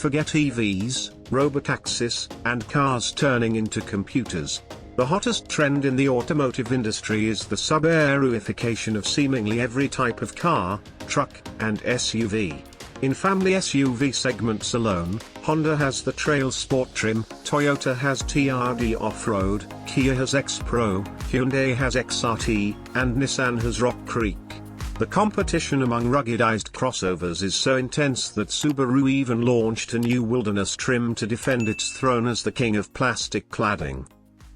forget EVs, robotaxis, and cars turning into computers. The hottest trend in the automotive industry is the sub-aeroification of seemingly every type of car, truck, and SUV. In family SUV segments alone, Honda has the Trail Sport trim, Toyota has TRD Off-Road, Kia has X-Pro, Hyundai has XRT, and Nissan has Rock Creek. The competition among ruggedized crossovers is so intense that Subaru even launched a new Wilderness trim to defend its throne as the king of plastic cladding.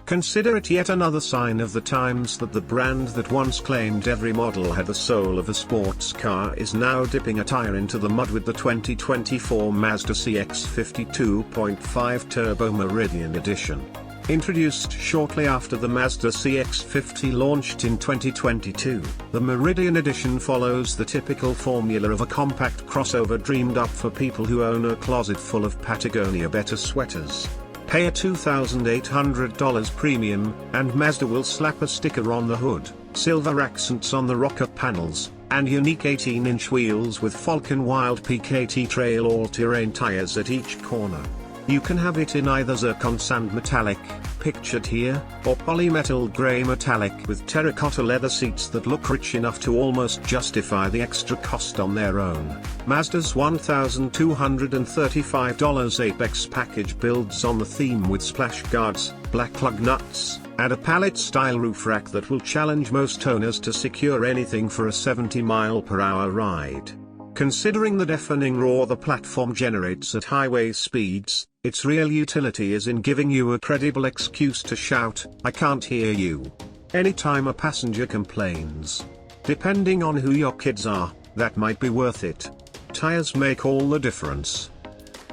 Consider it yet another sign of the times that the brand that once claimed every model had the soul of a sports car is now dipping a tire into the mud with the 2024 Mazda CX-50 2.5 Turbo Meridian Edition. Introduced shortly after the Mazda CX-50 launched in 2022, the Meridian Edition follows the typical formula of a compact crossover dreamed up for people who own a closet full of Patagonia Better sweaters. Pay a $2,800 premium, and Mazda will slap a sticker on the hood, silver accents on the rocker panels, and unique 18-inch wheels with Falcon Wild PKT Trail all-terrain tires at each corner. You can have it in either zircon sand metallic, pictured here, or polymetal grey metallic with terracotta leather seats that look rich enough to almost justify the extra cost on their own. Mazda's $1,235 Apex package builds on the theme with splash guards, black lug nuts, and a pallet-style roof rack that will challenge most owners to secure anything for a 70-mile-per-hour ride. Considering the deafening roar the platform generates at highway speeds, its real utility is in giving you a credible excuse to shout, "I can't hear you," anytime a passenger complains. Depending on who your kids are, that might be worth it. Tires make all the difference.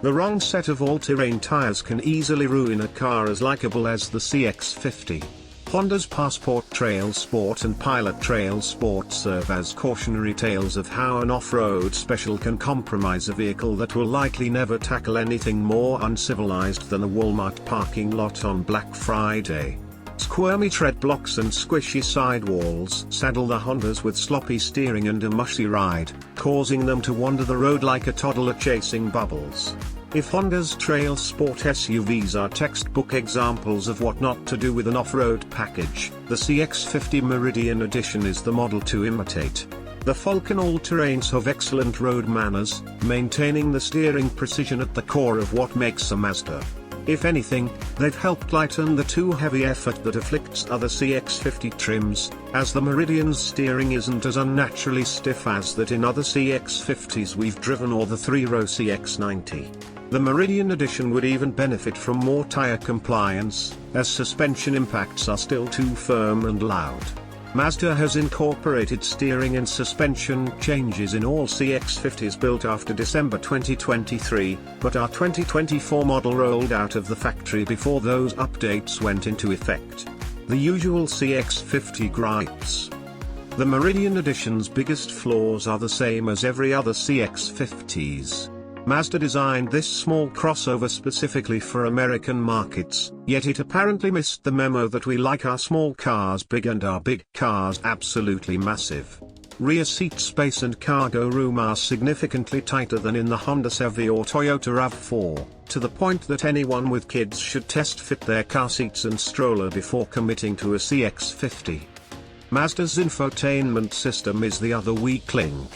The wrong set of all-terrain tires can easily ruin a car as likable as the CX-50. Honda's Passport Trail Sport and Pilot Trail Sport serve as cautionary tales of how an off-road special can compromise a vehicle that will likely never tackle anything more uncivilized than a Walmart parking lot on Black Friday. Squirmy tread blocks and squishy sidewalls saddle the Hondas with sloppy steering and a mushy ride, causing them to wander the road like a toddler chasing bubbles. If Honda's Trail Sport SUVs are textbook examples of what not to do with an off-road package, the CX-50 Meridian Edition is the model to imitate. The Falcon all-terrains have excellent road manners, maintaining the steering precision at the core of what makes a Mazda. If anything, they've helped lighten the too heavy effort that afflicts other CX-50 trims, as the Meridian's steering isn't as unnaturally stiff as that in other CX-50s we've driven or the 3-row CX-90. The Meridian Edition would even benefit from more tire compliance, as suspension impacts are still too firm and loud. Mazda has incorporated steering and suspension changes in all CX-50s built after December 2023, but our 2024 model rolled out of the factory before those updates went into effect. The usual CX-50 gripes. The Meridian Edition's biggest flaws are the same as every other CX-50s. Mazda designed this small crossover specifically for American markets, yet it apparently missed the memo that we like our small cars big and our big cars absolutely massive. Rear seat space and cargo room are significantly tighter than in the Honda Chevy or Toyota RAV4, to the point that anyone with kids should test fit their car seats and stroller before committing to a CX-50. Mazda's infotainment system is the other weak link.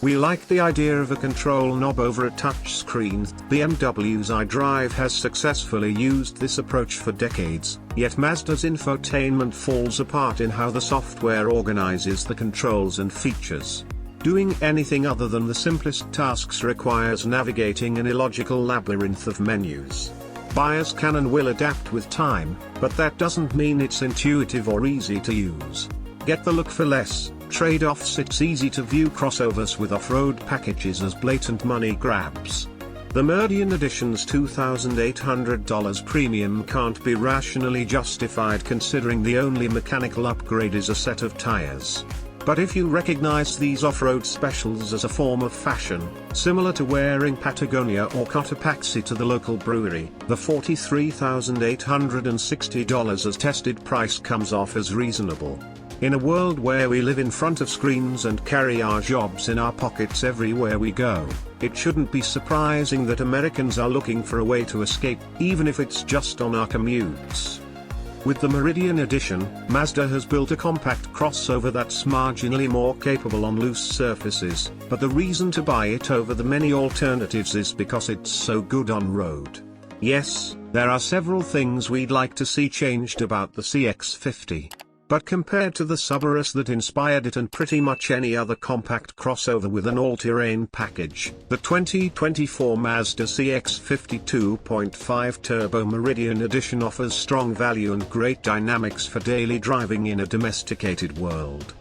We like the idea of a control knob over a touchscreen. BMW's iDrive has successfully used this approach for decades, yet Mazda's infotainment falls apart in how the software organizes the controls and features. Doing anything other than the simplest tasks requires navigating an illogical labyrinth of menus. Buyers can and will adapt with time, but that doesn't mean it's intuitive or easy to use. Get the look for less trade-offs. It's easy to view crossovers with off-road packages as blatant money grabs. The Meridian Edition's $2,800 premium can't be rationally justified considering the only mechanical upgrade is a set of tires. But if you recognize these off-road specials as a form of fashion, similar to wearing Patagonia or Cotopaxi to the local brewery, the $43,860 as tested price comes off as reasonable. In a world where we live in front of screens and carry our jobs in our pockets everywhere we go, it shouldn't be surprising that Americans are looking for a way to escape, even if it's just on our commutes. With the Meridian edition, Mazda has built a compact crossover that's marginally more capable on loose surfaces, but the reason to buy it over the many alternatives is because it's so good on road. Yes, there are several things we'd like to see changed about the CX-50. But compared to the Subarus that inspired it and pretty much any other compact crossover with an all-terrain package, the 2024 Mazda CX-50 2.5 Turbo Meridian Edition offers strong value and great dynamics for daily driving in a domesticated world.